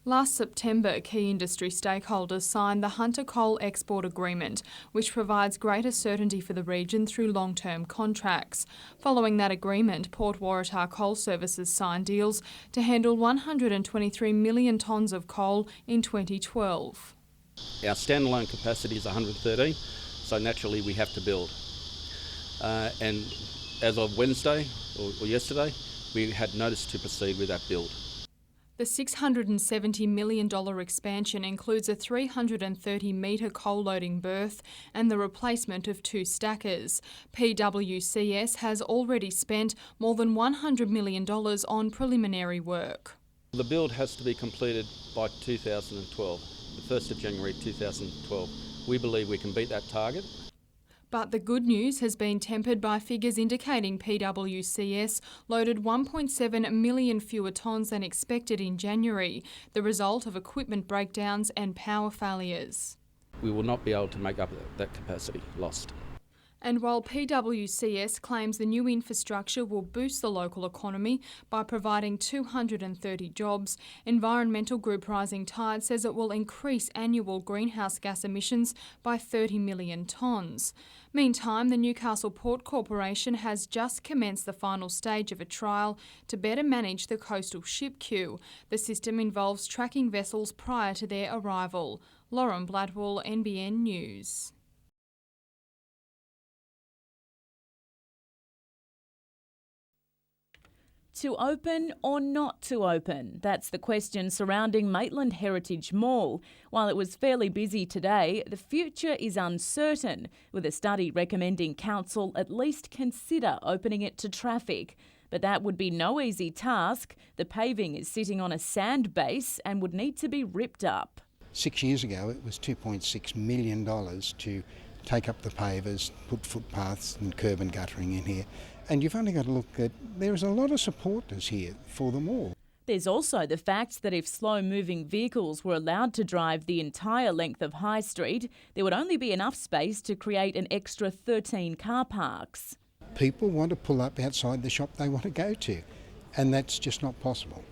Last September, key industry stakeholders signed the Hunter Coal Export Agreement, which provides greater certainty for the region through long-term contracts. Following that agreement, Port Waratah Coal Services signed deals to handle 123 million tonnes of coal in 2012. Our standalone capacity is 113, so naturally we have to build. And as of Wednesday, or yesterday, we had notice to proceed with that build. The $670 million expansion includes a 330-metre coal loading berth and the replacement of 2 stackers. PWCS has already spent more than $100 million on preliminary work. The build has to be completed by 2012, the 1st of January 2012. We believe we can beat that target. But the good news has been tempered by figures indicating PWCS loaded 1.7 million fewer tonnes than expected in January, the result of equipment breakdowns and power failures. We will not be able to make up that capacity lost. And while PWCS claims the new infrastructure will boost the local economy by providing 230 jobs, environmental group Rising Tide says it will increase annual greenhouse gas emissions by 30 million tonnes. Meantime, the Newcastle Port Corporation has just commenced the final stage of a trial to better manage the coastal ship queue. The system involves tracking vessels prior to their arrival. Lauren Bladwell, NBN News. To open or not to open? That's the question surrounding Maitland Heritage Mall. While it was fairly busy today, the future is uncertain, with a study recommending council at least consider opening it to traffic. But that would be no easy task. The paving is sitting on a sand base and would need to be ripped up. 6 years ago, it was $2.6 million to take up the pavers, put footpaths and curb and guttering in here. And you've only got to look at, there's a lot of supporters here for them all. There's also the fact that if slow-moving vehicles were allowed to drive the entire length of High Street, there would only be enough space to create an extra 13 car parks. People want to pull up outside the shop they want to go to, and that's just not possible.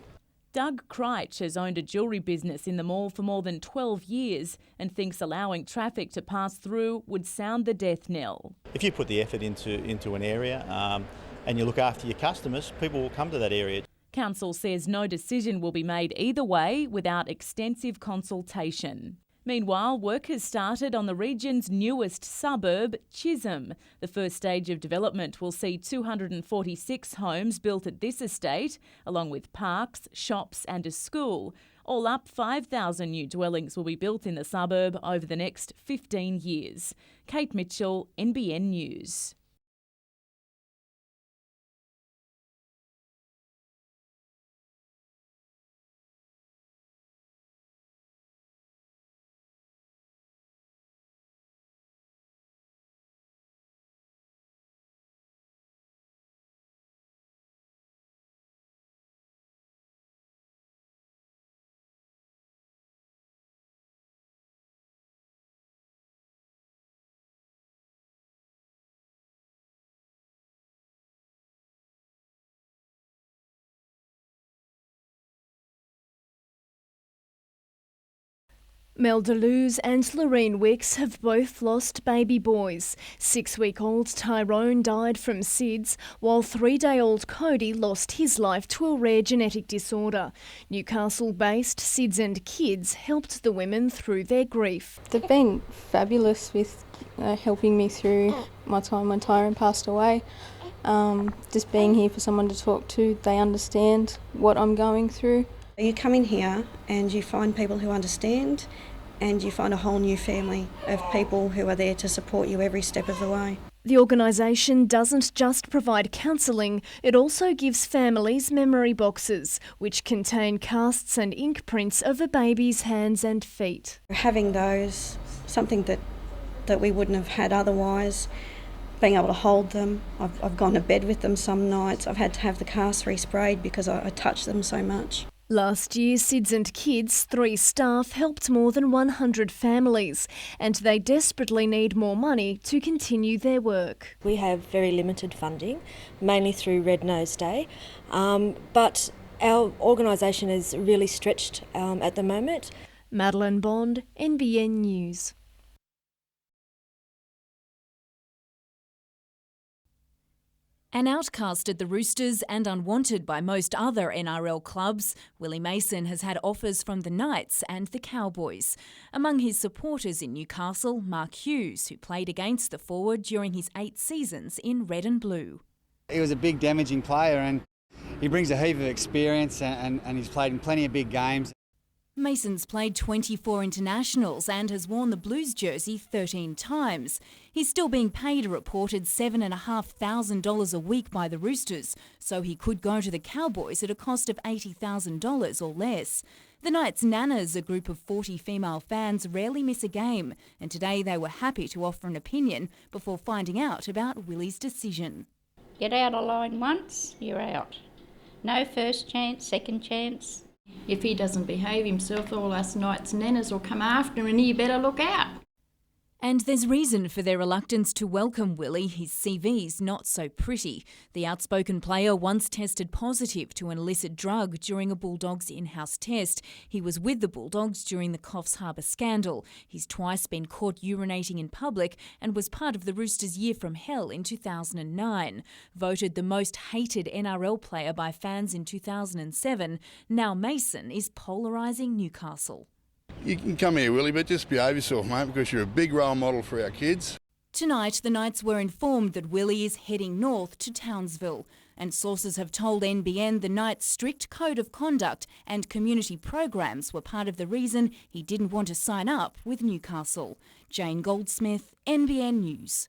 Doug Critch has owned a jewellery business in the mall for more than 12 years and thinks allowing traffic to pass through would sound the death knell. If you put the effort into an area and you look after your customers, people will come to that area. Council says no decision will be made either way without extensive consultation. Meanwhile, work has started on the region's newest suburb, Chisholm. The first stage of development will see 246 homes built at this estate, along with parks, shops and a school. All up, 5,000 new dwellings will be built in the suburb over the next 15 years. Kate Mitchell, NBN News. Mel Deleuze and Lorraine Wicks have both lost baby boys. 6-week-old Tyrone died from SIDS, while 3-day-old Cody lost his life to a rare genetic disorder. Newcastle-based SIDS and Kids helped the women through their grief. They've been fabulous with helping me through my time when Tyrone passed away. Just being here for someone to talk to, they understand what I'm going through. You come in here and you find people who understand, and you find a whole new family of people who are there to support you every step of the way. The organisation doesn't just provide counselling, it also gives families memory boxes, which contain casts and ink prints of a baby's hands and feet. Having those, something that we wouldn't have had otherwise, being able to hold them. I've gone to bed with them some nights. I've had to have the casts resprayed because I touch them so much. Last year, SIDS and Kids, 3 staff, helped more than 100 families, and they desperately need more money to continue their work. We have very limited funding, mainly through Red Nose Day, but Our organisation is really stretched at the moment. Madeline Bond, NBN News. An outcast at the Roosters and unwanted by most other NRL clubs, Willie Mason has had offers from the Knights and the Cowboys. Among his supporters in Newcastle, Mark Hughes, who played against the forward during his 8 seasons in red and blue. He was a big damaging player and he brings a heap of experience and he's played in plenty of big games. Mason's played 24 internationals and has worn the Blues jersey 13 times. He's still being paid a reported $7,500 a week by the Roosters, so he could go to the Cowboys at a cost of $80,000 or less. The Knights' Nanas, a group of 40 female fans, rarely miss a game, and today they were happy to offer an opinion before finding out about Willie's decision. Get out of line once, you're out. No first chance, second chance. If he doesn't behave himself, all us Knights Nanas will come after him and you better look out. And there's reason for their reluctance to welcome Willie. His CV's not so pretty. The outspoken player once tested positive to an illicit drug during a Bulldogs in-house test. He was with the Bulldogs during the Coffs Harbour scandal. He's twice been caught urinating in public and was part of the Roosters' Year from Hell in 2009. Voted the most hated NRL player by fans in 2007, now Mason is polarising Newcastle. You can come here, Willie, but just behave yourself, mate, because you're a big role model for our kids. Tonight, the Knights were informed that Willie is heading north to Townsville, and sources have told NBN the Knights' strict code of conduct and community programs were part of the reason he didn't want to sign up with Newcastle. Jane Goldsmith, NBN News.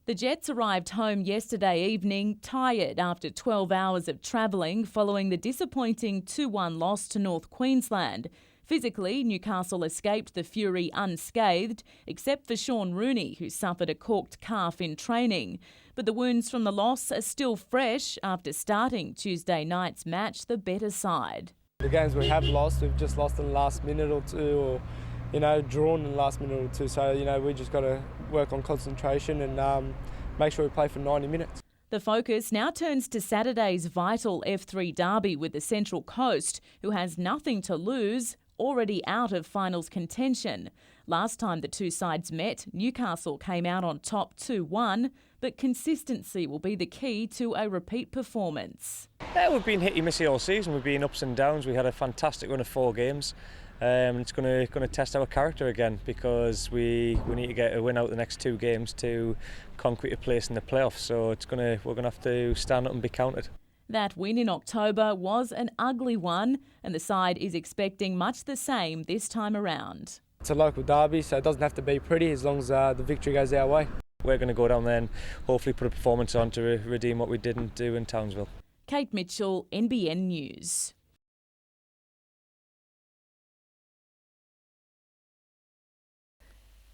The Jets arrived home yesterday evening tired after 12 hours of travelling following the disappointing 2-1 loss to North Queensland. Physically, Newcastle escaped the Fury unscathed, except for Sean Rooney, who suffered a corked calf in training. But the wounds from the loss are still fresh after starting Tuesday night's match the better side. The games we have lost, we've just lost in the last minute or two, or drawn in the last minute or two. So, we just got to work on concentration and make sure we play for 90 minutes. The focus now turns to Saturday's vital F3 derby with the Central Coast, who has nothing to lose, already out of finals contention. Last time the two sides met, Newcastle came out on top 2-1, but consistency will be the key to a repeat performance. Yeah, we've been hit-y-missy all season. We've been ups and downs. We had a fantastic run of 4 games. It's going to test our character again because we need to get a win out the next 2 games to concrete a place in the playoffs. So we're going to have to stand up and be counted. That win in October was an ugly one, and the side is expecting much the same this time around. It's a local derby, so it doesn't have to be pretty as long as the victory goes our way. We're going to go down there and hopefully put a performance on to redeem what we didn't do in Townsville. Kate Mitchell, NBN News.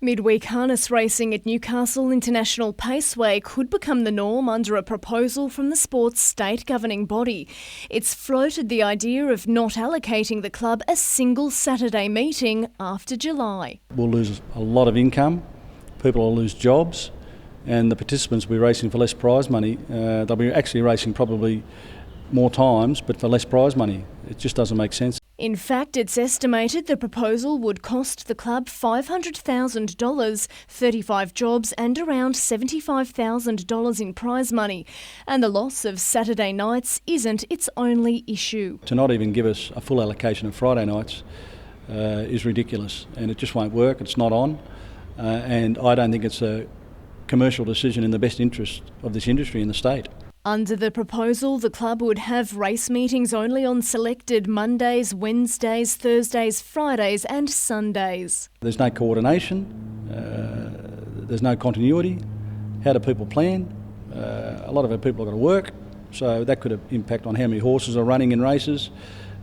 Midweek harness racing at Newcastle International Paceway could become the norm under a proposal from the sport's state governing body. It's floated the idea of not allocating the club a single Saturday meeting after July. We'll lose a lot of income, people will lose jobs, and the participants will be racing for less prize money. They'll be actually racing probably more times, but for less prize money. It just doesn't make sense. In fact, it's estimated the proposal would cost the club $500,000, 35 jobs and around $75,000 in prize money. And the loss of Saturday nights isn't its only issue. To not even give us a full allocation of Friday nights is ridiculous, and it just won't work. It's not on, and I don't think it's a commercial decision in the best interest of this industry in the state. Under the proposal, the club would have race meetings only on selected Mondays, Wednesdays, Thursdays, Fridays and Sundays. There's no coordination, there's no continuity. How do people plan? A lot of our people have got to work, so that could have impact on how many horses are running in races,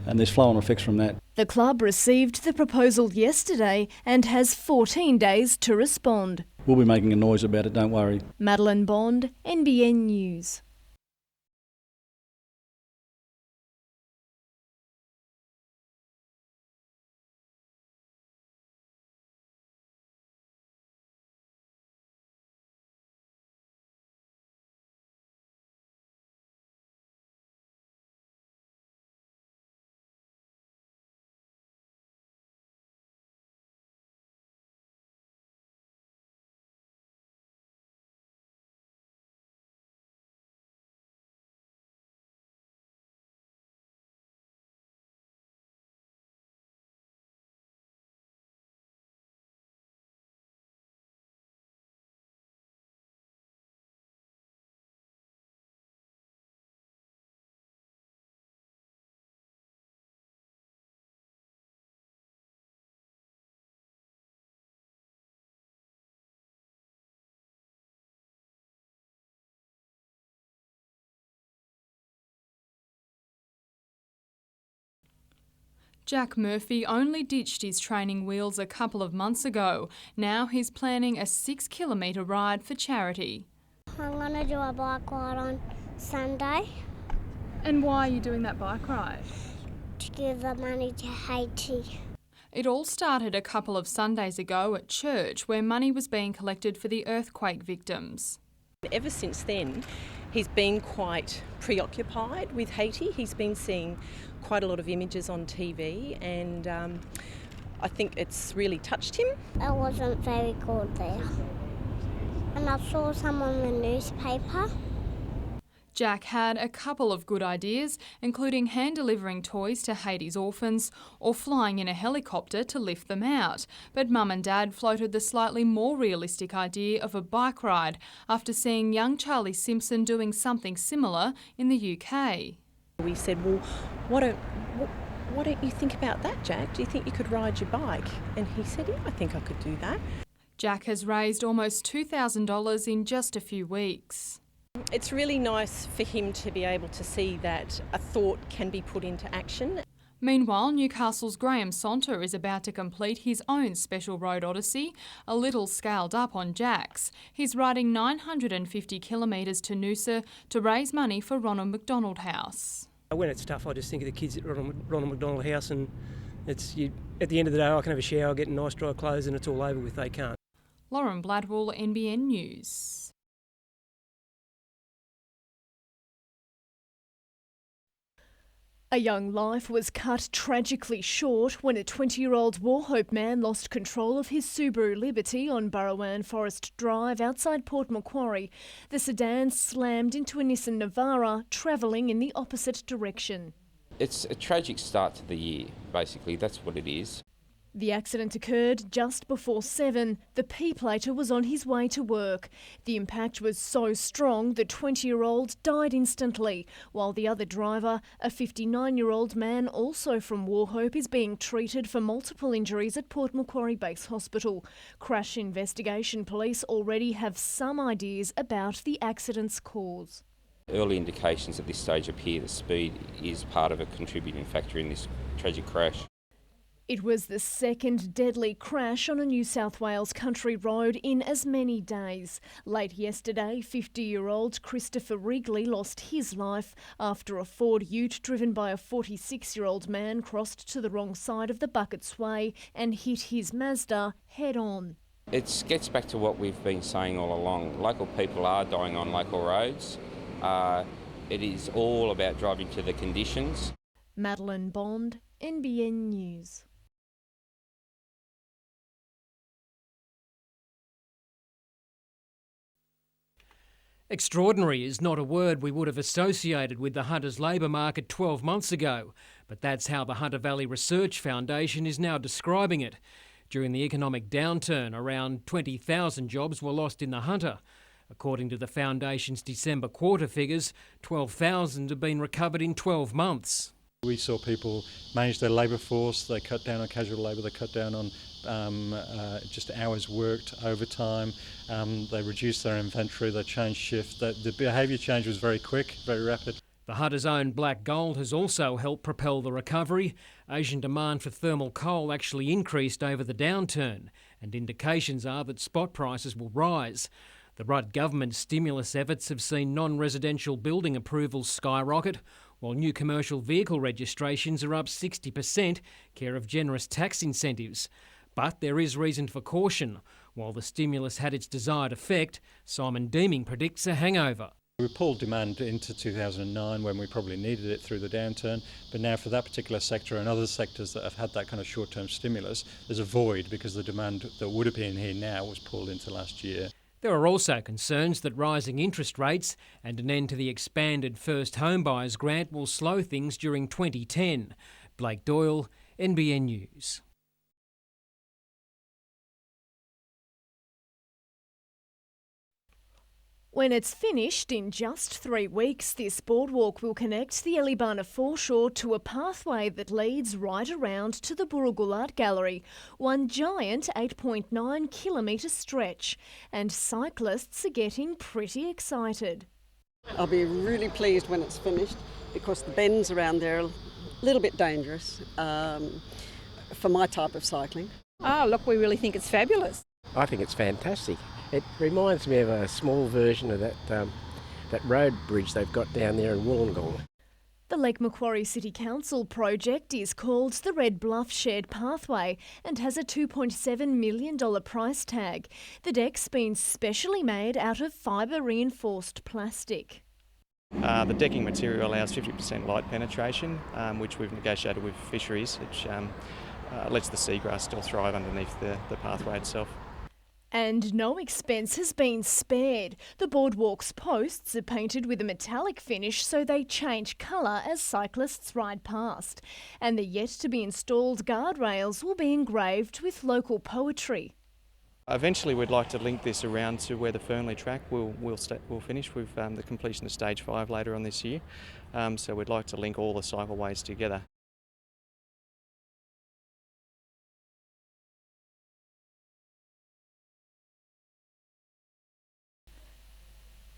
and there's flow-on effects from that. The club received the proposal yesterday and has 14 days to respond. We'll be making a noise about it, don't worry. Madeline Bond, NBN News. Jack Murphy only ditched his training wheels a couple of months ago. Now he's planning a 6-kilometre ride for charity. I'm going to do a bike ride on Sunday. And why are you doing that bike ride? To give the money to Haiti. It all started a couple of Sundays ago at church, where money was being collected for the earthquake victims. Ever since then, he's been quite preoccupied with Haiti. He's been seeing quite a lot of images on TV, and I think it's really touched him. It wasn't very good there. And I saw some on the newspaper. Jack had a couple of good ideas, including hand-delivering toys to Haiti's orphans or flying in a helicopter to lift them out. But Mum and Dad floated the slightly more realistic idea of a bike ride after seeing young Charlie Simpson doing something similar in the UK. We said, well, why don't you think about that, Jack? Do you think you could ride your bike? And he said, yeah, I think I could do that. Jack has raised almost $2,000 in just a few weeks. It's really nice for him to be able to see that a thought can be put into action. Meanwhile, Newcastle's Graham Saunter is about to complete his own special road odyssey, a little scaled up on Jack's. He's riding 950 kilometres to Noosa to raise money for Ronald McDonald House. When it's tough, I just think of the kids at Ronald McDonald House, and at the end of the day, I can have a shower, get nice dry clothes, and it's all over with. They can't. Lauren Bladwell, NBN News. A young life was cut tragically short when a 20-year-old Wauchope man lost control of his Subaru Liberty on Burrawan Forest Drive outside Port Macquarie. The sedan slammed into a Nissan Navara travelling in the opposite direction. It's a tragic start to the year, basically, that's what it is. The accident occurred just before 7. The P-plater was on his way to work. The impact was so strong the 20-year-old died instantly, while the other driver, a 59-year-old man also from Wauchope, is being treated for multiple injuries at Port Macquarie Base Hospital. Crash investigation police already have some ideas about the accident's cause. Early indications at this stage appear that speed is part of a contributing factor in this tragic crash. It was the second deadly crash on a New South Wales country road in as many days. Late yesterday, 50-year-old Christopher Wrigley lost his life after a Ford Ute driven by a 46-year-old man crossed to the wrong side of the Buckets Way and hit his Mazda head-on. It gets back to what we've been saying all along. Local people are dying on local roads. It is all about driving to the conditions. Madeline Bond, NBN News. Extraordinary is not a word we would have associated with the Hunters labour market 12 months ago, but that's how the Hunter Valley Research Foundation is now describing it. During the economic downturn, around 20,000 jobs were lost in the Hunter. According to the foundation's December quarter figures, 12,000 have been recovered in 12 months. We saw people manage their labour force, they cut down on casual labour, they cut down on just hours worked, overtime, they reduced their inventory, they changed shift. The behaviour change was very quick, very rapid. The Hunter's own black gold has also helped propel the recovery. Asian demand for thermal coal actually increased over the downturn, and indications are that spot prices will rise. The Rudd government's stimulus efforts have seen non-residential building approvals skyrocket, while new commercial vehicle registrations are up 60%, care of generous tax incentives. But there is reason for caution. While the stimulus had its desired effect, Simon Deeming predicts a hangover. We pulled demand into 2009 when we probably needed it through the downturn, but now for that particular sector and other sectors that have had that kind of short-term stimulus, there's a void because the demand that would have been here now was pulled into last year. There are also concerns that rising interest rates and an end to the expanded First Home Buyers Grant will slow things during 2010. Blake Doyle, NBN News. When it's finished in just 3 weeks, this boardwalk will connect the Elibanna foreshore to a pathway that leads right around to the Burrugul Art Gallery, one giant 8.9 kilometre stretch, and cyclists are getting pretty excited. I'll be really pleased when it's finished because the bends around there A little bit dangerous for my type of cycling. Oh, look, we really think it's fabulous. I think it's fantastic. It reminds me of a small version of that road bridge they've got down there in Wollongong. The Lake Macquarie City Council project is called the Red Bluff Shared Pathway and has a $2.7 million price tag. The deck's been specially made out of fibre-reinforced plastic. The decking material allows 50% light penetration, which we've negotiated with fisheries, which lets the seagrass still thrive underneath the pathway itself. And no expense has been spared. The boardwalk's posts are painted with a metallic finish so they change colour as cyclists ride past. And the yet-to-be-installed guardrails will be engraved with local poetry. Eventually we'd like to link this around to where the Fernley track will finish with the completion of Stage 5 later on this year. So we'd like to link all the cycleways together.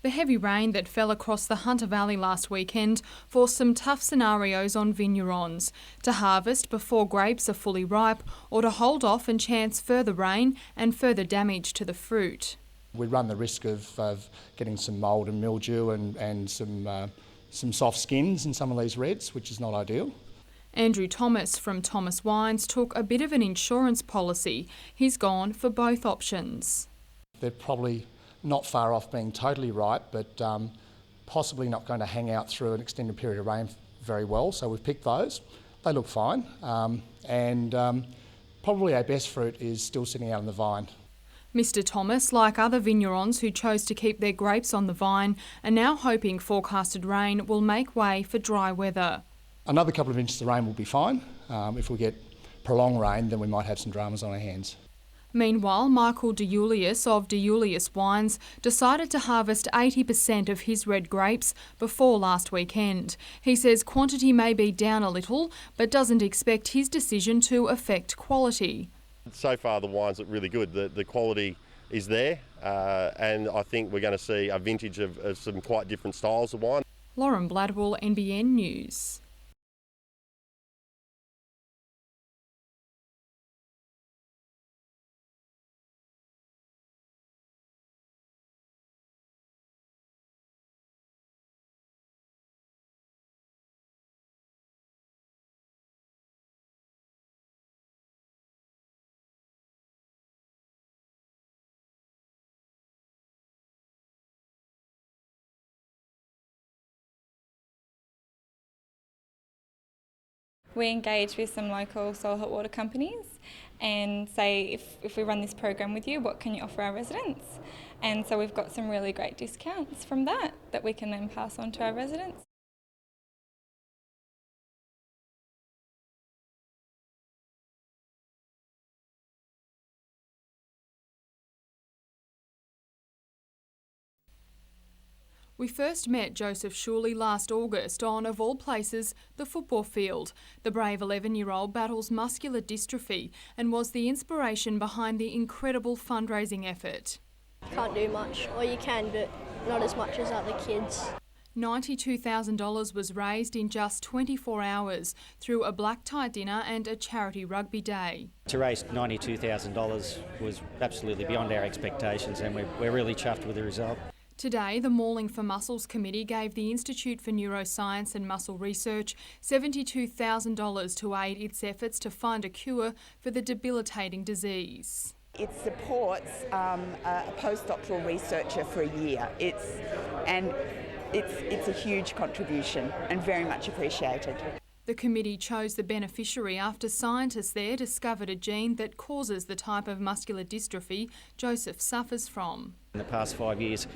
The heavy rain that fell across the Hunter Valley last weekend forced some tough scenarios on vignerons: to harvest before grapes are fully ripe, or to hold off and chance further rain and further damage to the fruit. We run the risk of getting some mould and mildew and some soft skins in some of these reds, which is not ideal. Andrew Thomas from Thomas Wines took a bit of an insurance policy. He's gone for both options. They're probably not far off being totally ripe, but possibly not going to hang out through an extended period of rain very well. So we've picked those. They look fine. Probably our best fruit is still sitting out on the vine. Mr Thomas, like other vignerons who chose to keep their grapes on the vine, are now hoping forecasted rain will make way for dry weather. Another couple of inches of rain will be fine. If we get prolonged rain, then we might have some dramas on our hands. Meanwhile, Michael DeJulius of DeJulius Wines decided to harvest 80% of his red grapes before last weekend. He says quantity may be down a little, but doesn't expect his decision to affect quality. So far the wines look really good. The quality is there, and I think we're going to see a vintage of some quite different styles of wine. Lauren Bladwell, NBN News. We engage with some local soil hot water companies and say, if we run this program with you, what can you offer our residents? And so we've got some really great discounts from that we can then pass on to our residents. We first met Joseph Shuley last August on, of all places, the football field. The brave 11-year-old battles muscular dystrophy and was the inspiration behind the incredible fundraising effort. Can't do much, or you can, but not as much as other kids. $92,000 was raised in just 24 hours through a black tie dinner and a charity rugby day. To raise $92,000 was absolutely beyond our expectations, and we're really chuffed with the result. Today, the Mauling for Muscles Committee gave the Institute for Neuroscience and Muscle Research $72,000 to aid its efforts to find a cure for the debilitating disease. It supports a postdoctoral researcher for a year. It's a huge contribution and very much appreciated. The committee chose the beneficiary after scientists there discovered a gene that causes the type of muscular dystrophy Joseph suffers from. In the past 5 years,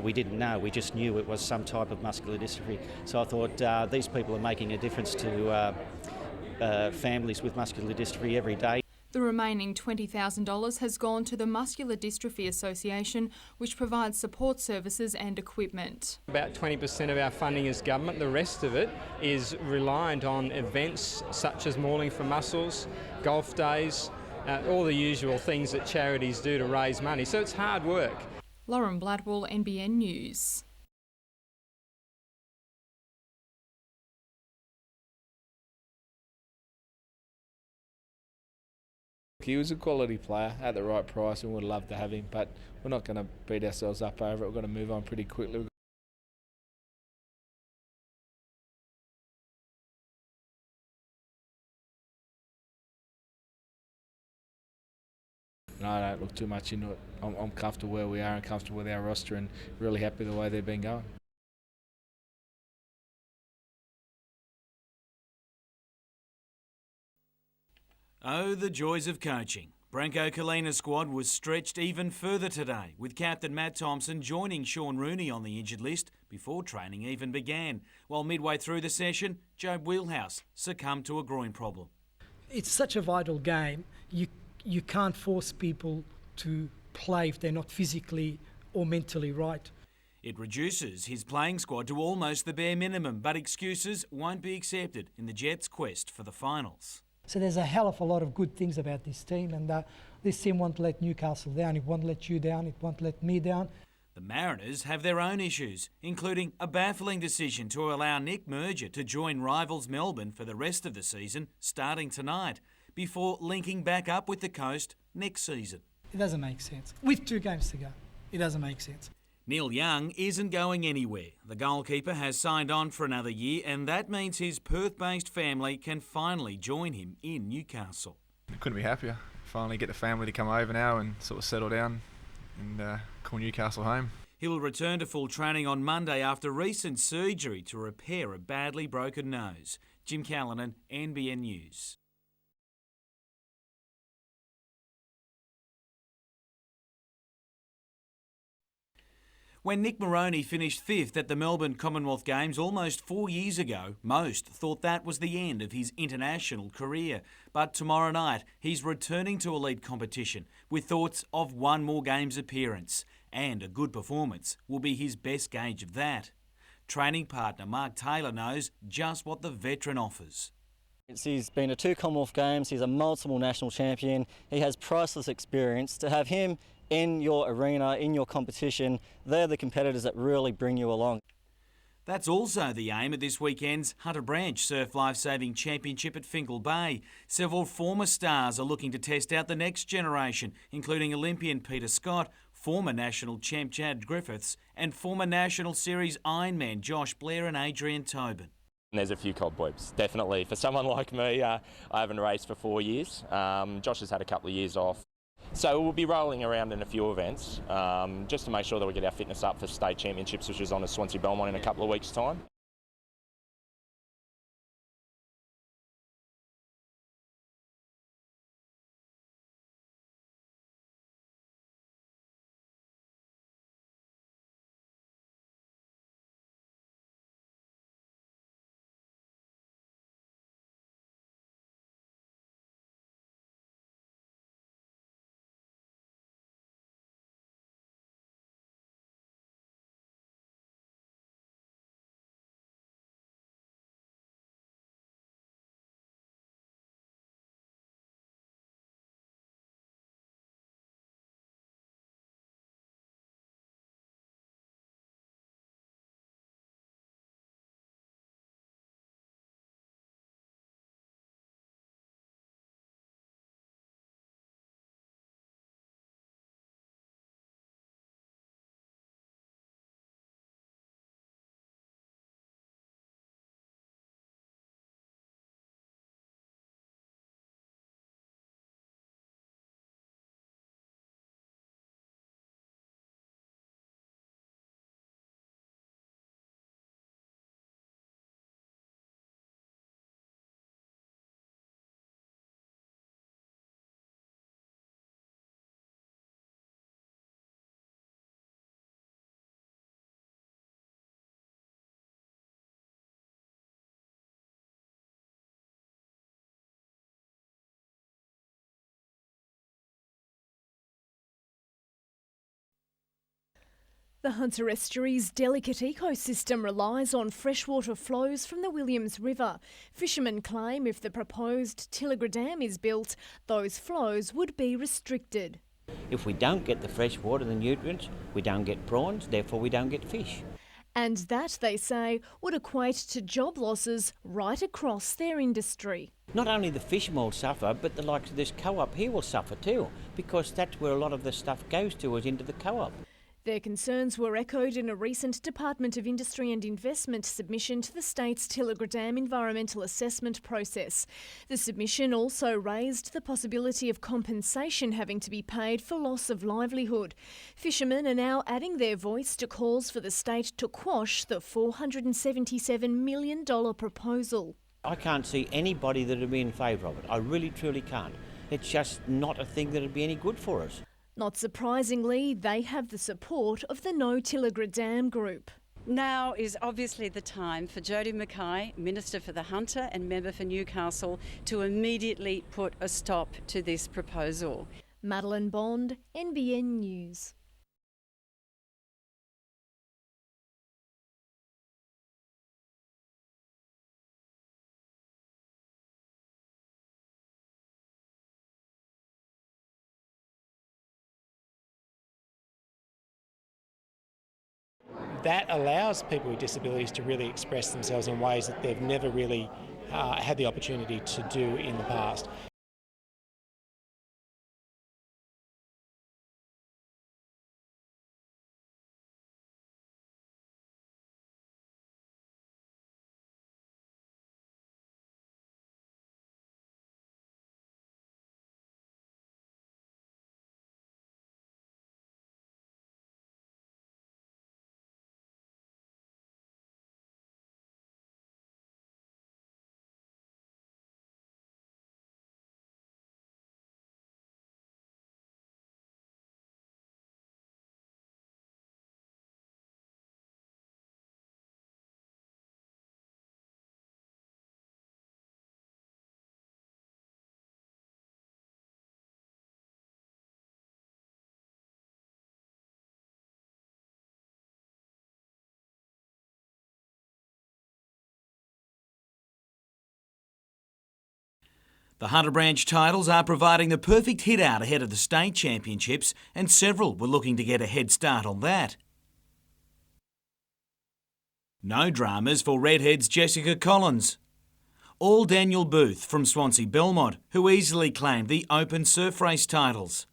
we didn't know, we just knew it was some type of muscular dystrophy. So I thought these people are making a difference to families with muscular dystrophy every day. The remaining $20,000 has gone to the Muscular Dystrophy Association, which provides support services and equipment. About 20% of our funding is government. The rest of it is reliant on events such as Mauling for Muscles, golf days, all the usual things that charities do to raise money. So it's hard work. Lauren Bladwell, NBN News. He was a quality player at the right price and would have loved to have him, but we're not going to beat ourselves up over it. We've got to move on pretty quickly. No, I don't look too much into it. I'm comfortable where we are and comfortable with our roster and really happy the way they've been going. Oh, the joys of coaching. Branko Kalina's squad was stretched even further today, with captain Matt Thompson joining Sean Rooney on the injured list before training even began. While midway through the session, Jobe Wheelhouse succumbed to a groin problem. It's such a vital game. You can't force people to play if they're not physically or mentally right. It reduces his playing squad to almost the bare minimum, but excuses won't be accepted in the Jets' quest for the finals. So there's a hell of a lot of good things about this team, and this team won't let Newcastle down. It won't let you down. It won't let me down. The Mariners have their own issues, including a baffling decision to allow Nick Murger to join rivals Melbourne for the rest of the season, starting tonight, before linking back up with the Coast next season. It doesn't make sense. With 2 games to go, it doesn't make sense. Neil Young isn't going anywhere. The goalkeeper has signed on for another year, and that means his Perth-based family can finally join him in Newcastle. Couldn't be happier. Finally get the family to come over now and sort of settle down and call Newcastle home. He'll return to full training on Monday after recent surgery to repair a badly broken nose. Jim Callanan, NBN News. When Nick Moroney finished 5th at the Melbourne Commonwealth Games almost 4 years ago, most thought that was the end of his international career. But tomorrow night, he's returning to elite competition with thoughts of one more Games appearance. And a good performance will be his best gauge of that. Training partner Mark Taylor knows just what the veteran offers. He's been to 2 Commonwealth Games, he's a multiple national champion, he has priceless experience. To have him in your arena, in your competition, they're the competitors that really bring you along. That's also the aim of this weekend's Hunter Branch Surf Lifesaving Championship at Finkel Bay. Several former stars are looking to test out the next generation, including Olympian Peter Scott, former national champ Chad Griffiths, and former National Series Ironman Josh Blair and Adrian Tobin. There's a few cobwebs, definitely. For someone like me, I haven't raced for 4 years. Josh has had a couple of years off. So we'll be rolling around in a few events just to make sure that we get our fitness up for state championships, which is on at Swansea Belmont in a couple of weeks' time. The Hunter Estuary's delicate ecosystem relies on freshwater flows from the Williams River. Fishermen claim if the proposed Tilligra Dam is built, those flows would be restricted. If we don't get the fresh water, the nutrients, we don't get prawns, therefore we don't get fish. And that, they say, would equate to job losses right across their industry. Not only the fish will suffer, but the likes of this co-op here will suffer too, because that's where a lot of the stuff goes to, is into the co-op. Their concerns were echoed in a recent Department of Industry and Investment submission to the state's Tilligra Dam environmental assessment process. The submission also raised the possibility of compensation having to be paid for loss of livelihood. Fishermen are now adding their voice to calls for the state to quash the $477 million proposal. I can't see anybody that would be in favour of it. I really, truly can't. It's just not a thing that would be any good for us. Not surprisingly, they have the support of the No Tilligra Dam group. Now is obviously the time for Jodie Mackay, Minister for the Hunter and Member for Newcastle, to immediately put a stop to this proposal. Madeline Bond, NBN News. That allows people with disabilities to really express themselves in ways that they've never really had the opportunity to do in the past. The Hunter Branch titles are providing the perfect hit out ahead of the state championships, and several were looking to get a head start on that. No dramas for Redhead's Jessica Collins. All Daniel Booth from Swansea Belmont, who easily claimed the Open Surf Race titles.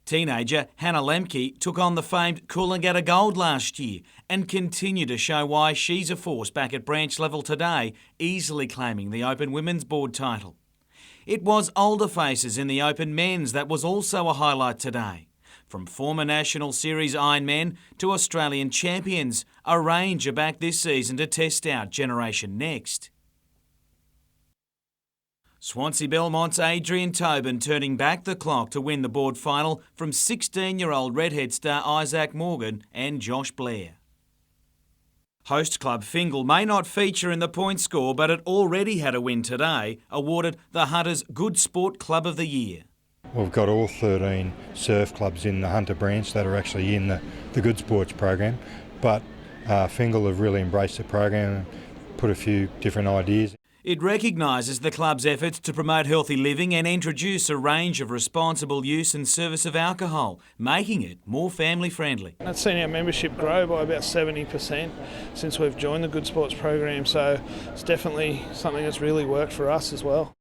Teenager Hannah Lemke took on the famed Coolangatta Gold last year and continued to show why she's a force back at branch level today, easily claiming the Open Women's Board title. It was older faces in the Open Men's that was also a highlight today. From former National Series Ironmen to Australian champions, a range are back this season to test out Generation Next. Swansea Belmont's Adrian Tobin turning back the clock to win the board final from 16-year-old Redhead star Isaac Morgan and Josh Blair. Host club Fingal may not feature in the point score, but it already had a win today, awarded the Hunters Good Sport Club of the Year. We've got all 13 surf clubs in the Hunter branch that are actually in the Good Sports program, but Fingal have really embraced the program and put a few different ideas. It recognises the club's efforts to promote healthy living and introduce a range of responsible use and service of alcohol, making it more family friendly. I've seen our membership grow by about 70% since we've joined the Good Sports program, so it's definitely something that's really worked for us as well.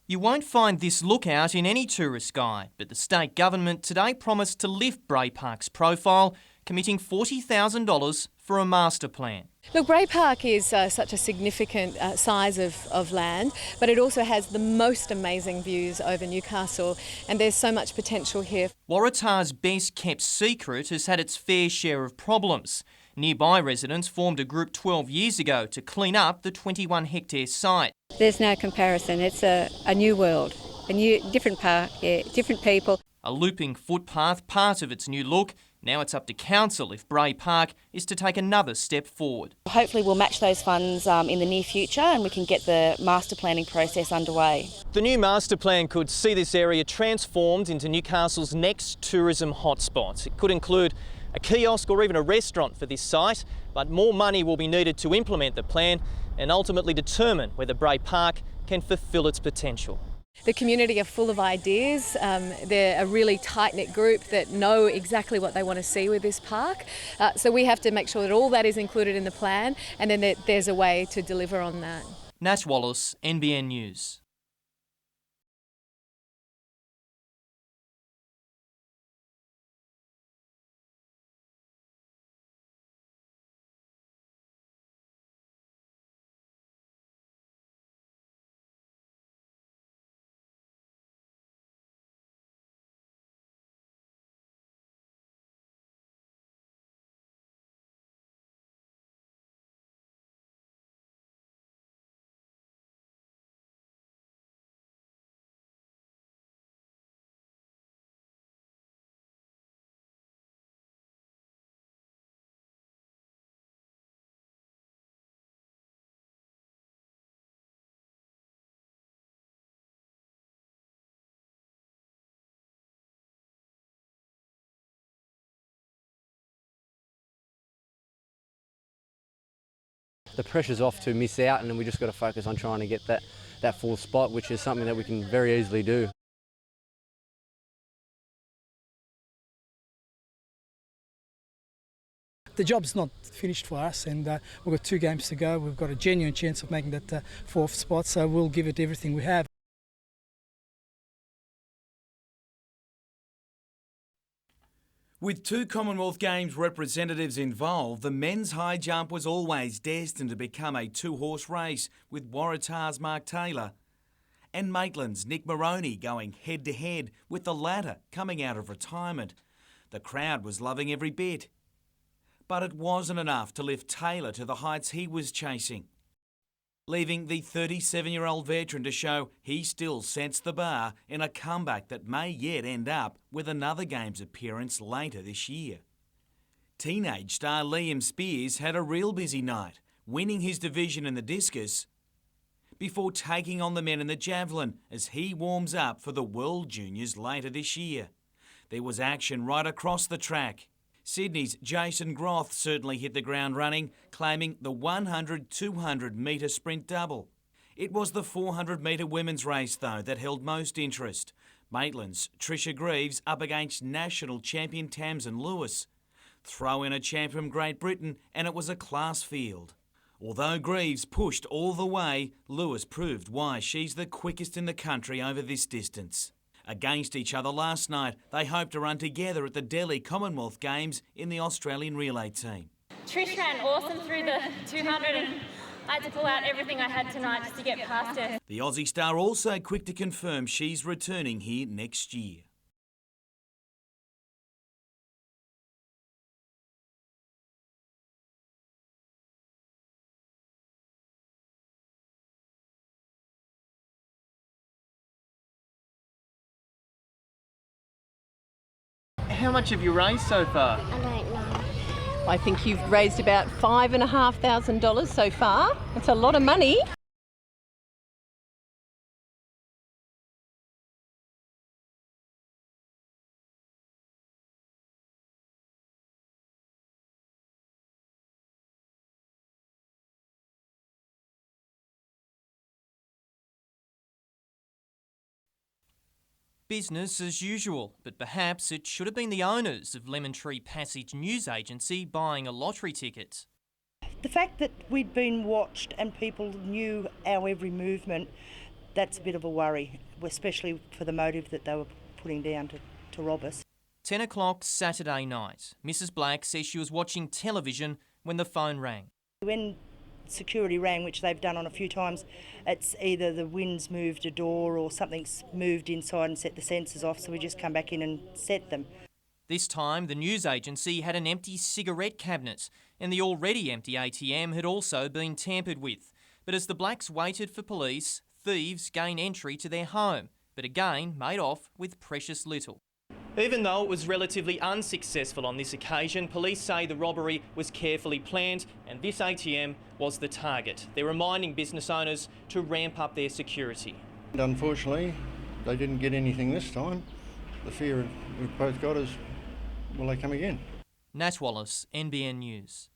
You won't find this lookout in any tourist guide, but the state government today promised to lift Bray Park's profile, committing $40,000 for a master plan. Look, Bray Park is such a significant size of land, but it also has the most amazing views over Newcastle, and there's so much potential here. Waratah's best kept secret has had its fair share of problems. Nearby residents formed a group 12 years ago to clean up the 21-hectare site. There's no comparison. It's a new world, different park, different people. A looping footpath, part of its new look. Now it's up to council if Bray Park is to take another step forward. Hopefully we'll match those funds in the near future and we can get the master planning process underway. The new master plan could see this area transformed into Newcastle's next tourism hotspot. It could include a kiosk or even a restaurant for this site, but more money will be needed to implement the plan and ultimately determine whether Bray Park can fulfil its potential. The community are full of ideas. They're a really tight-knit group that know exactly what they want to see with this park. So we have to make sure that all that is included in the plan, and then there's a way to deliver on that. Nash Wallace, NBN News. The pressure's off to miss out, and we just got to focus on trying to get that fourth spot, which is something that we can very easily do. The job's not finished for us, and we've got 2 games to go. We've got a genuine chance of making that 4th spot, so we'll give it everything we have. With 2 Commonwealth Games representatives involved, the men's high jump was always destined to become a 2-horse race, with Waratah's Mark Taylor and Maitland's Nick Moroney going head-to-head, with the latter coming out of retirement. The crowd was loving every bit. But it wasn't enough to lift Taylor to the heights he was chasing, leaving the 37-year-old veteran to show he still sets the bar in a comeback that may yet end up with another Games appearance later this year. Teenage star Liam Spears had a real busy night, winning his division in the discus before taking on the men in the javelin as he warms up for the World Juniors later this year. There was action right across the track. Sydney's Jason Groth certainly hit the ground running, claiming the 100-200 metre sprint double. It was the 400 metre women's race, though, that held most interest. Maitland's Tricia Greaves up against national champion Tamsin Lewis. Throw in a champ from Great Britain and it was a class field. Although Greaves pushed all the way, Lewis proved why she's the quickest in the country over this distance. Against each other last night, they hope to run together at the Delhi Commonwealth Games in the Australian relay team. Trish ran awesome through the 200 and I had to pull out everything I had tonight just to get past her. The Aussie star also quick to confirm she's returning here next year. How much have you raised so far? I don't know. I think you've raised about $5,500 so far. It's a lot of money. Business as usual, but perhaps it should have been the owners of Lemon Tree Passage News Agency buying a lottery ticket. The fact that we'd been watched and people knew our every movement, that's a bit of a worry, especially for the motive that they were putting down to rob us. 10 o'clock Saturday night. Mrs Black says she was watching television when the phone rang. When security rang, which they've done on a few times, it's either the wind's moved a door or something's moved inside and set the sensors off, so we just come back in and set them. This time, the news agency had an empty cigarette cabinet, and the already empty ATM had also been tampered with. But as the Blacks waited for police, thieves gained entry to their home, but again made off with precious little. Even though it was relatively unsuccessful on this occasion, police say the robbery was carefully planned and this ATM was the target. They're reminding business owners to ramp up their security. Unfortunately, they didn't get anything this time. The fear we've both got is, will they come again? Nat Wallace, NBN News.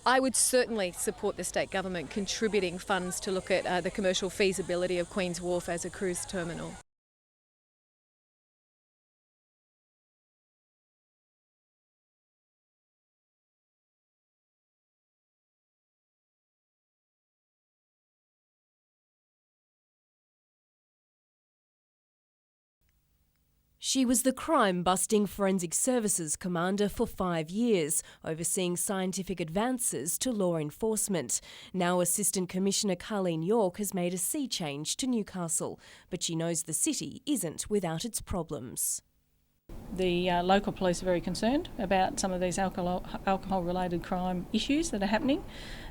I would certainly support the state government contributing funds to look at the commercial feasibility of Queen's Wharf as a cruise terminal. She was the crime-busting forensic services commander for 5 years, overseeing scientific advances to law enforcement. Now Assistant Commissioner Carleen York has made a sea change to Newcastle, but she knows the city isn't without its problems. The local police are very concerned about some of these alcohol-related crime issues that are happening,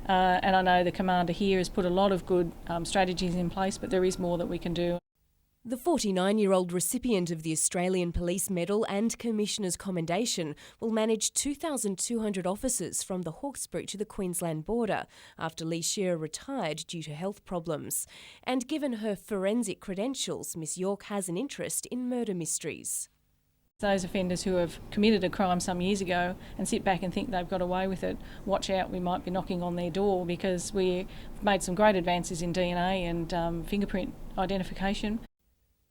and I know the commander here has put a lot of good strategies in place, but there is more that we can do. The 49-year-old recipient of the Australian Police Medal and Commissioner's Commendation will manage 2,200 officers from the Hawkesbury to the Queensland border after Lee Shearer retired due to health problems. And given her forensic credentials, Miss York has an interest in murder mysteries. Those offenders who have committed a crime some years ago and sit back and think they've got away with it, watch out, we might be knocking on their door, because we've made some great advances in DNA and fingerprint identification.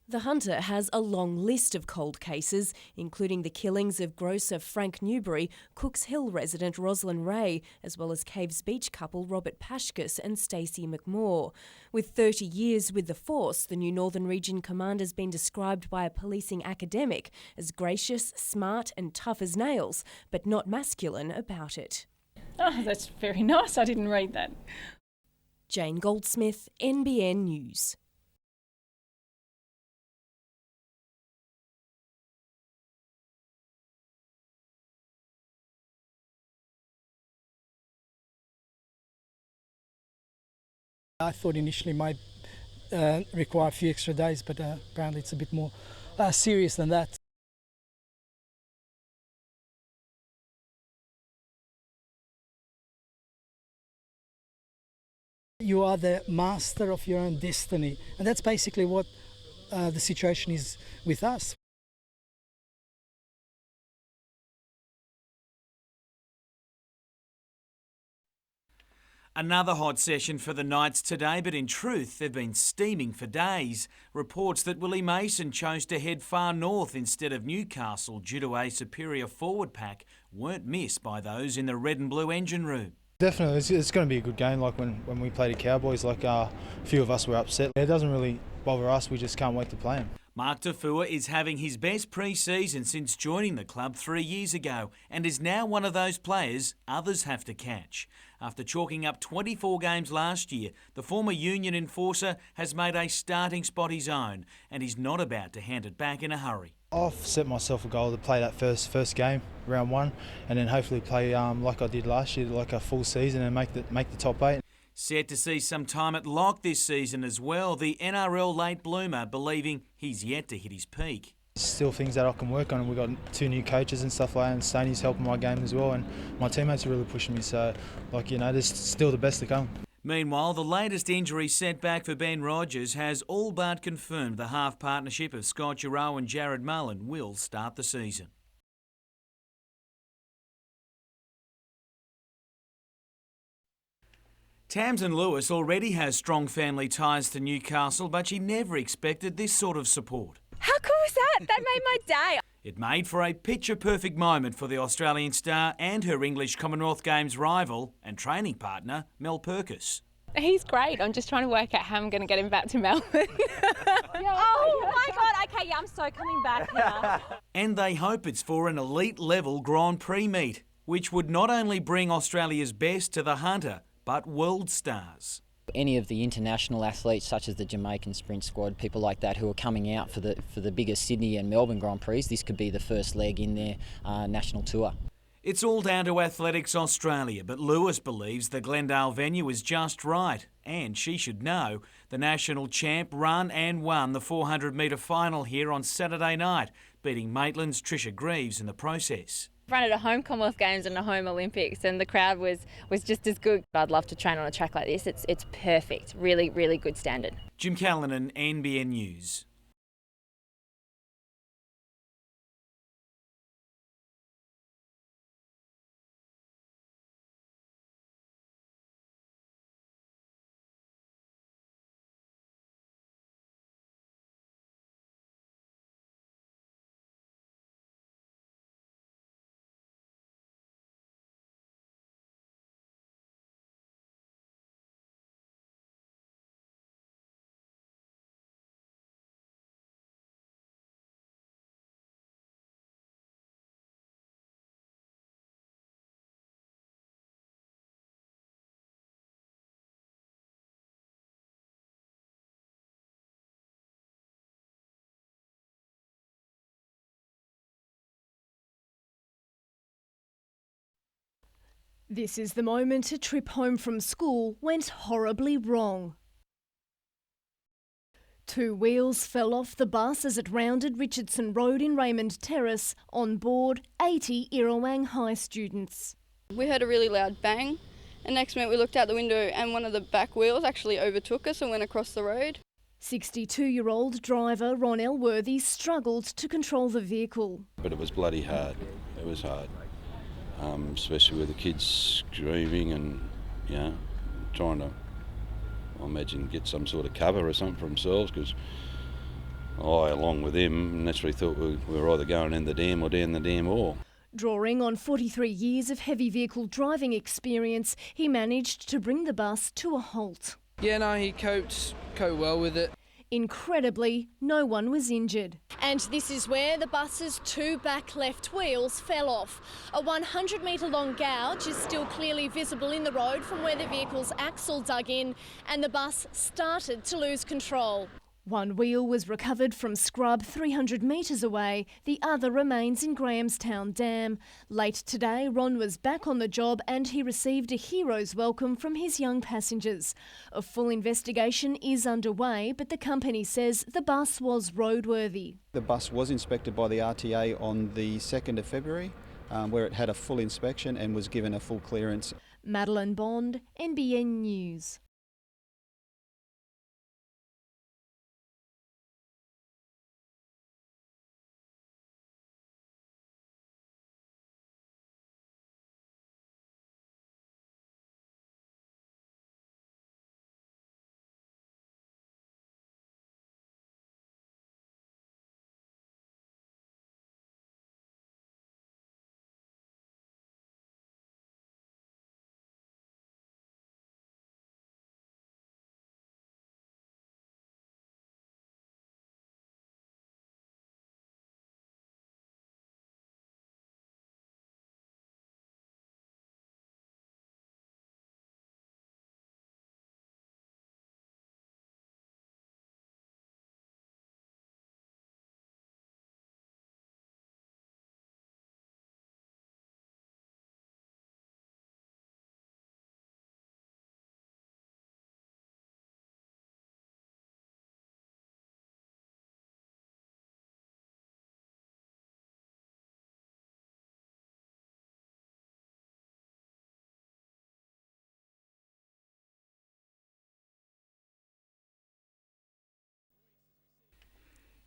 The Hunter has a long list of cold cases, including the killings of grocer Frank Newbury, Cooks Hill resident Rosalind Ray, as well as Caves Beach couple Robert Pashkus and Stacey McMore. With 30 years with the force, the new Northern Region commander's been described by a policing academic as gracious, smart and tough as nails, but not masculine about it. Oh, that's very nice. I didn't read that. Jane Goldsmith, NBN News. I thought initially might require a few extra days, but apparently it's a bit more serious than that. You are the master of your own destiny, and that's basically what the situation is with us. Another hot session for the Knights today, but in truth they've been steaming for days. Reports that Willie Mason chose to head far north instead of Newcastle due to a superior forward pack weren't missed by those in the red and blue engine room. Definitely, it's going to be a good game. Like when we played the Cowboys, a few of us were upset. It doesn't really bother us, we just can't wait to play them. Mark Tafua is having his best pre-season since joining the club 3 years ago and is now one of those players others have to catch. After chalking up 24 games last year, the former Union enforcer has made a starting spot his own, and he's not about to hand it back in a hurry. I've set myself a goal to play that first game, round 1, and then hopefully play like I did last year, like a full season, and make the top 8. Set to see some time at lock this season as well, the NRL late bloomer believing he's yet to hit his peak. Still things that I can work on, and we've got 2 new coaches and stuff like that, and Stoney's helping my game as well, and my teammates are really pushing me, so there's still the best to come. Meanwhile, the latest injury setback for Ben Rogers has all but confirmed the half partnership of Scott Giroux and Jared Mullen will start the season. Tamsin Lewis already has strong family ties to Newcastle, but she never expected this sort of support. How cool is that? That made my day. It made for a picture-perfect moment for the Australian star and her English Commonwealth Games rival and training partner, Mel Purkis. He's great. I'm just trying to work out how I'm going to get him back to Melbourne. Oh my God. Okay, yeah, I'm so coming back now. And they hope it's for an elite-level Grand Prix meet, which would not only bring Australia's best to the Hunter, but world stars. Any of the international athletes, such as the Jamaican sprint squad, people like that who are coming out for the bigger Sydney and Melbourne Grand Prix, this could be the first leg in their national tour. It's all down to Athletics Australia, but Lewis believes the Glendale venue is just right, and she should know the national champ run and won the 400-metre final here on Saturday night, beating Maitland's Trisha Greaves in the process. Run at a home Commonwealth Games and a home Olympics, and the crowd was just as good. I'd love to train on a track like this. It's perfect. Really, really good standard. Jim Callanan, NBN News. This is the moment a trip home from school went horribly wrong. 2 wheels fell off the bus as it rounded Richardson Road in Raymond Terrace, on board 80 Irrawang High students. We heard a really loud bang, and next minute we looked out the window and one of the back wheels actually overtook us and went across the road. 62-year-old driver Ron Elworthy struggled to control the vehicle. But it was bloody hard. It was hard. Especially with the kids screaming and, trying to, I imagine, get some sort of cover or something for themselves, because I, along with them, naturally thought we were either going in the dam or down the dam or. Drawing on 43 years of heavy vehicle driving experience, he managed to bring the bus to a halt. Yeah, no, he coped well with it. Incredibly, no one was injured. And this is where the bus's 2 back left wheels fell off. A 100-metre long gouge is still clearly visible in the road from where the vehicle's axle dug in, and the bus started to lose control. 1 wheel was recovered from scrub 300 metres away, the other remains in Grahamstown Dam. Late today, Ron was back on the job and he received a hero's welcome from his young passengers. A full investigation is underway, but the company says the bus was roadworthy. The bus was inspected by the RTA on the 2nd of February, where it had a full inspection and was given a full clearance. Madeline Bond, NBN News.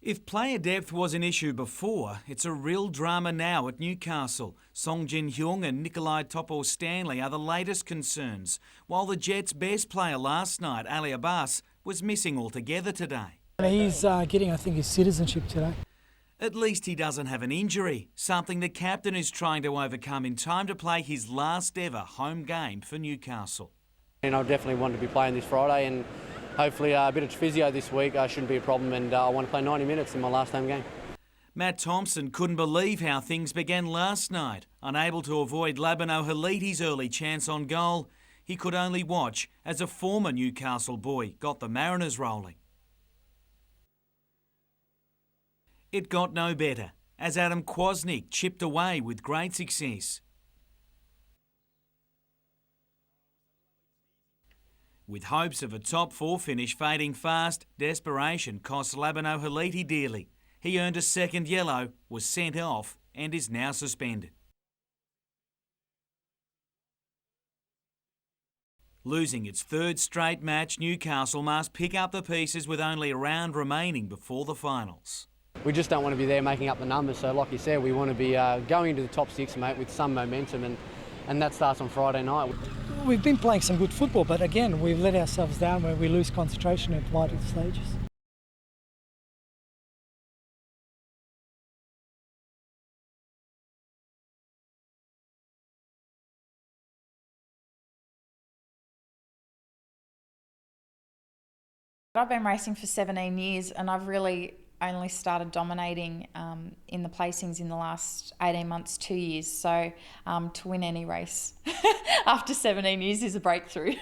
If player depth was an issue before, it's a real drama now at Newcastle. Song Jin Hyung and Nikolai Topor-Stanley are the latest concerns, while the Jets' best player last night, Ali Abbas, was missing altogether today. He's getting, I think, his citizenship today. At least he doesn't have an injury, something the captain is trying to overcome in time to play his last ever home game for Newcastle. And I definitely want to be playing this Friday, and hopefully a bit of physio this week shouldn't be a problem, and I want to play 90 minutes in my last home game. Matt Thompson couldn't believe how things began last night. Unable to avoid Labano Haliti's early chance on goal, he could only watch as a former Newcastle boy got the Mariners rolling. It got no better, as Adam Kwasnik chipped away with great success. With hopes of a top four finish fading fast, desperation cost Labano Haliti dearly. He earned a second yellow, was sent off and is now suspended. Losing its third straight match, Newcastle must pick up the pieces with only a round remaining before the finals. We just don't want to be there making up the numbers, so like you said, we want to be going into the top six, mate, with some momentum, and that starts on Friday night. We've been playing some good football, but again, we've let ourselves down where we lose concentration at vital stages. I've been racing for 17 years and I've really only started dominating in the placings in the last 18 months, 2 years. So to win any race after 17 years is a breakthrough.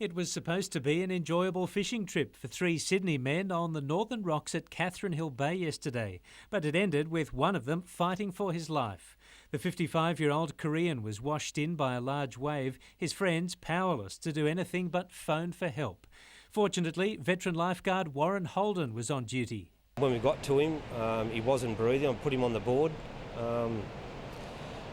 It was supposed to be an enjoyable fishing trip for 3 Sydney men on the northern rocks at Catherine Hill Bay yesterday, but it ended with one of them fighting for his life. The 55-year-old Korean was washed in by a large wave, his friends powerless to do anything but phone for help. Fortunately, veteran lifeguard Warren Holden was on duty. When we got to him, he wasn't breathing. I put him on the board,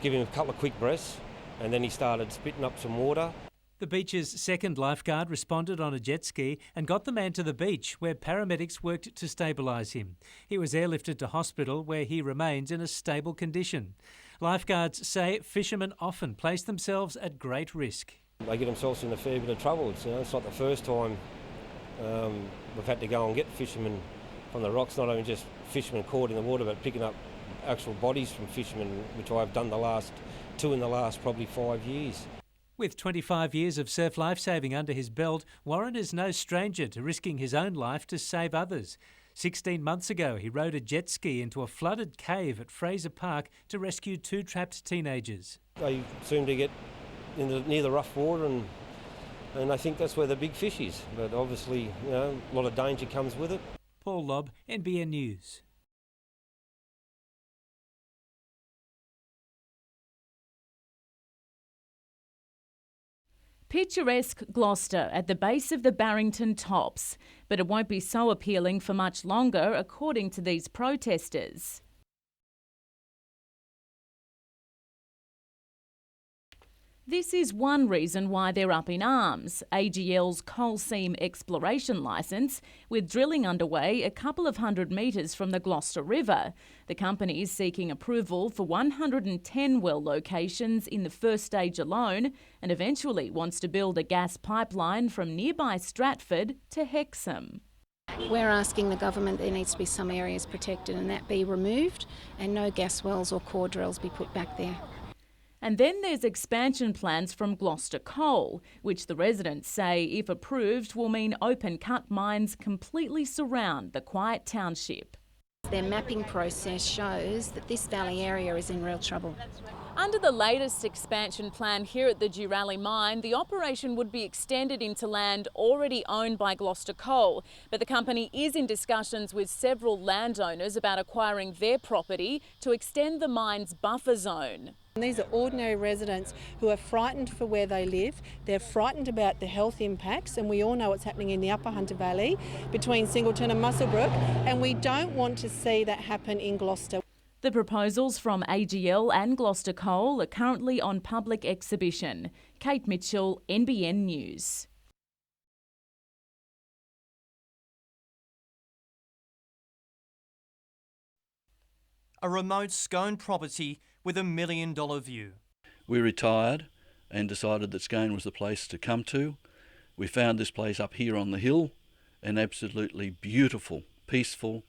give him a couple of quick breaths, and then he started spitting up some water. The beach's second lifeguard responded on a jet ski and got the man to the beach, where paramedics worked to stabilise him. He was airlifted to hospital, where he remains in a stable condition. Lifeguards say fishermen often place themselves at great risk. They get themselves in a fair bit of trouble. It's not the first time we've had to go and get fishermen from the rocks, not only just fishermen caught in the water, but picking up actual bodies from fishermen, which I've done two in the last probably 5 years. With 25 years of surf lifesaving under his belt, Warren is no stranger to risking his own life to save others. 16 months ago, he rode a jet ski into a flooded cave at Fraser Park to rescue 2 trapped teenagers. They seem to get near the rough water and I think that's where the big fish is. But obviously, a lot of danger comes with it. Paul Lobb, NBN News. Picturesque Gloucester at the base of the Barrington Tops, but it won't be so appealing for much longer, according to these protesters. This is one reason why they're up in arms. AGL's coal seam exploration licence, with drilling underway a couple of 100 metres from the Gloucester River. The company is seeking approval for 110 well locations in the first stage alone, and eventually wants to build a gas pipeline from nearby Stratford to Hexham. We're asking the government there needs to be some areas protected and that be removed, and no gas wells or core drills be put back there. And then there's expansion plans from Gloucester Coal, which the residents say, if approved, will mean open-cut mines completely surround the quiet township. Their mapping process shows that this valley area is in real trouble. Under the latest expansion plan here at the Durrally mine, the operation would be extended into land already owned by Gloucester Coal, but the company is in discussions with several landowners about acquiring their property to extend the mine's buffer zone. These are ordinary residents who are frightened for where they live. They're frightened about the health impacts, and we all know what's happening in the Upper Hunter Valley between Singleton and Muswellbrook, and we don't want to see that happen in Gloucester. The proposals from AGL and Gloucester Coal are currently on public exhibition. Kate Mitchell, NBN News. A remote Scone property with $1 million view. We retired and decided that Scone was the place to come to. We found this place up here on the hill, and absolutely beautiful, peaceful,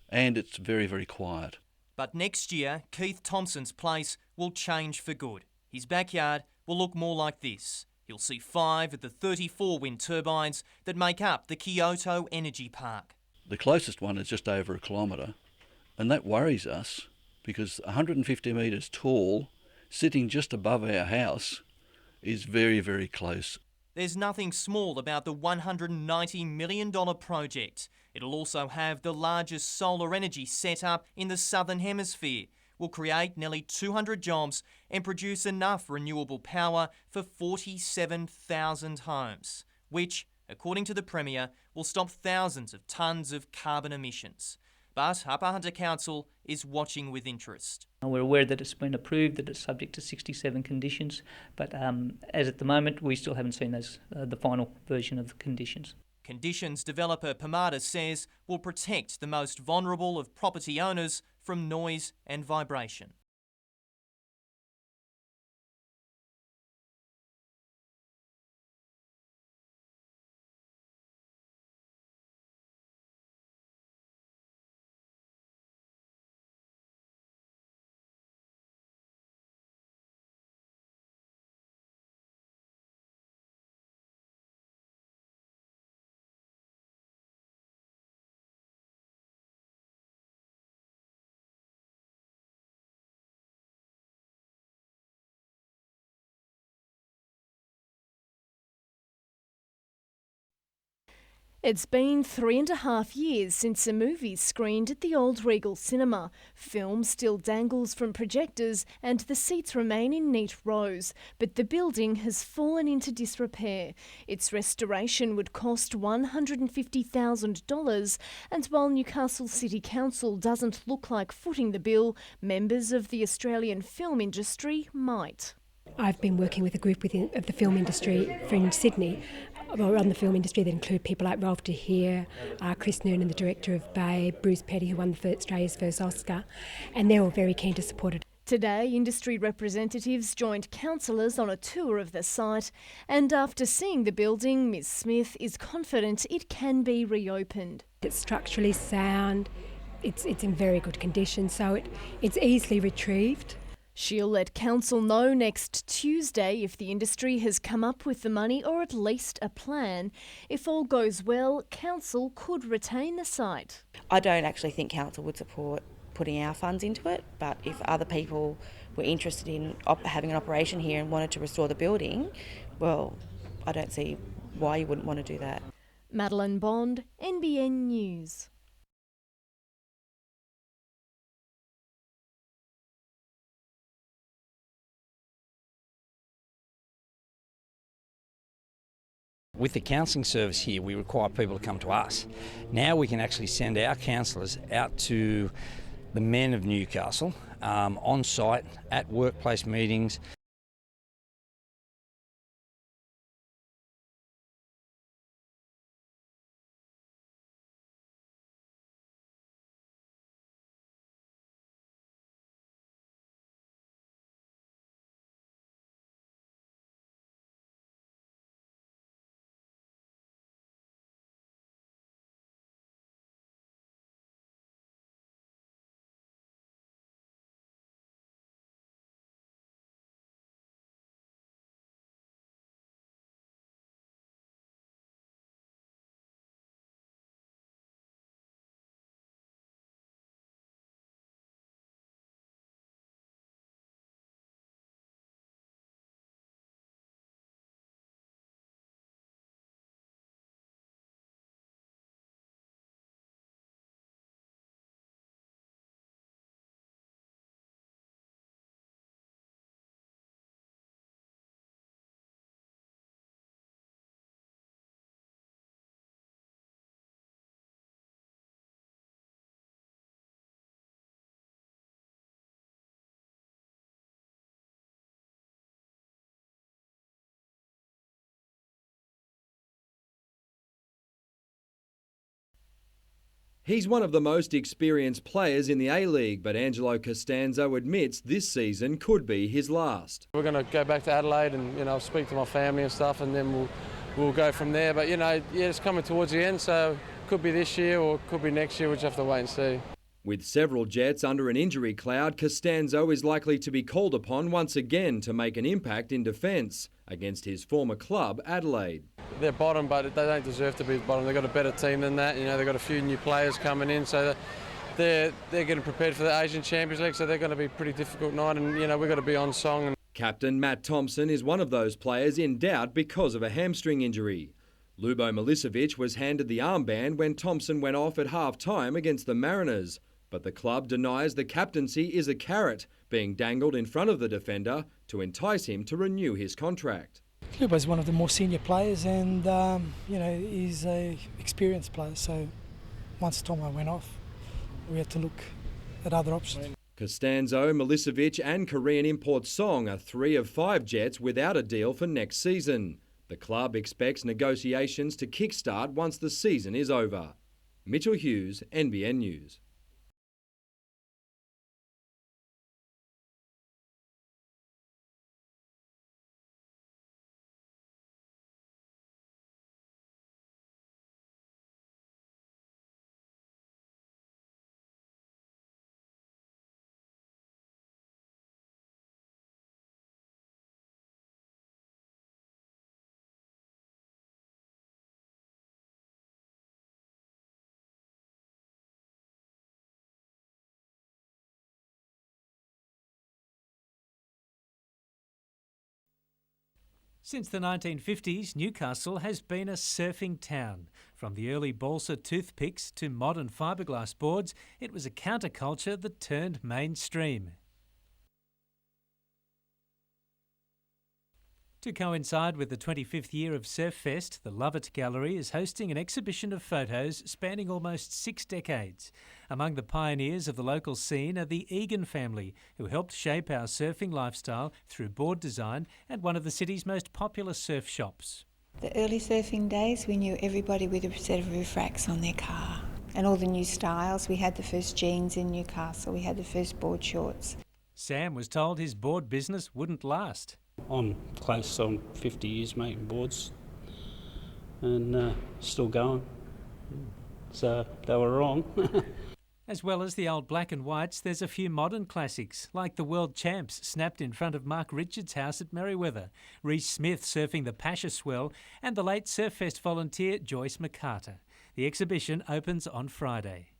and it's very, very quiet. But next year, Keith Thompson's place will change for good. His backyard will look more like this. He'll see 5 of the 34 wind turbines that make up the Kyoto Energy Park. The closest one is just over a kilometre, and that worries us because 150 metres tall, sitting just above our house, is very, very close. There's nothing small about the $190 million project. It'll also have the largest solar energy setup in the Southern Hemisphere, will create nearly 200 jobs and produce enough renewable power for 47,000 homes, which, according to the Premier, will stop thousands of tonnes of carbon emissions. But Upper Hunter Council is watching with interest. We're aware that it's been approved, that it's subject to 67 conditions, but as at the moment, we still haven't seen the final version of the conditions. Conditions developer Pomada says will protect the most vulnerable of property owners from noise and vibration. It's been 3.5 years since a movie screened at the old Regal Cinema. Film still dangles from projectors and the seats remain in neat rows, but the building has fallen into disrepair. Its restoration would cost $150,000, and while Newcastle City Council doesn't look like footing the bill, members of the Australian film industry might. I've been working with a group of the film industry in Sydney, or on the film industry, that include people like Rolf de Heer, Chris Noonan, the director of Babe, Bruce Petty, who won Australia's first Oscar, and they're all very keen to support it. Today, industry representatives joined councillors on a tour of the site, and after seeing the building, Ms Smith is confident it can be reopened. It's structurally sound, it's in very good condition, so it's easily retrieved. She'll let council know next Tuesday if the industry has come up with the money or at least a plan. If all goes well, council could retain the site. I don't actually think council would support putting our funds into it, but if other people were interested in having an operation here and wanted to restore the building, well, I don't see why you wouldn't want to do that. Madeline Bond, NBN News. With the counselling service here, we require people to come to us. Now we can actually send our counsellors out to the men of Newcastle, on site, at workplace meetings. He's one of the most experienced players in the A-League, but Angelo Costanzo admits this season could be his last. We're going to go back to Adelaide and speak to my family and stuff, and then we'll go from there. But it's coming towards the end, so could be this year or could be next year. We'll just have to wait and see. With several Jets under an injury cloud, Costanzo is likely to be called upon once again to make an impact in defence against his former club, Adelaide. They're bottom, but they don't deserve to be bottom. They've got a better team than that. They've got a few new players coming in, so they're getting prepared for the Asian Champions League, so they're going to be a pretty difficult night, and we've got to be on song. Captain Matt Thompson is one of those players in doubt because of a hamstring injury. Lubo Milicevic was handed the armband when Thompson went off at half-time against the Mariners, but the club denies the captaincy is a carrot being dangled in front of the defender to entice him to renew his contract. Lubo's one of the more senior players, and he's an experienced player. So once Tomo went off, we had to look at other options. Costanzo, Milicevic and Korean import Song are 3 of 5 Jets without a deal for next season. The club expects negotiations to kickstart once the season is over. Mitchell Hughes, NBN News. Since the 1950s, Newcastle has been a surfing town. From the early balsa toothpicks to modern fiberglass boards, it was a counterculture that turned mainstream. To coincide with the 25th year of Surf Fest, the Lovett Gallery is hosting an exhibition of photos spanning almost 6 decades. Among the pioneers of the local scene are the Egan family, who helped shape our surfing lifestyle through board design and one of the city's most popular surf shops. The early surfing days, we knew everybody with a set of roof racks on their car. And all the new styles. We had the first jeans in Newcastle, we had the first board shorts. Sam was told his board business wouldn't last. I'm close on 50 years making boards and still going. So they were wrong. As well as the old black and whites, there's a few modern classics, like the World Champs snapped in front of Mark Richards' house at Merriweather, Reece Smith surfing the Pasha Swell, and the late Surf Fest volunteer Joyce McCarter. The exhibition opens on Friday.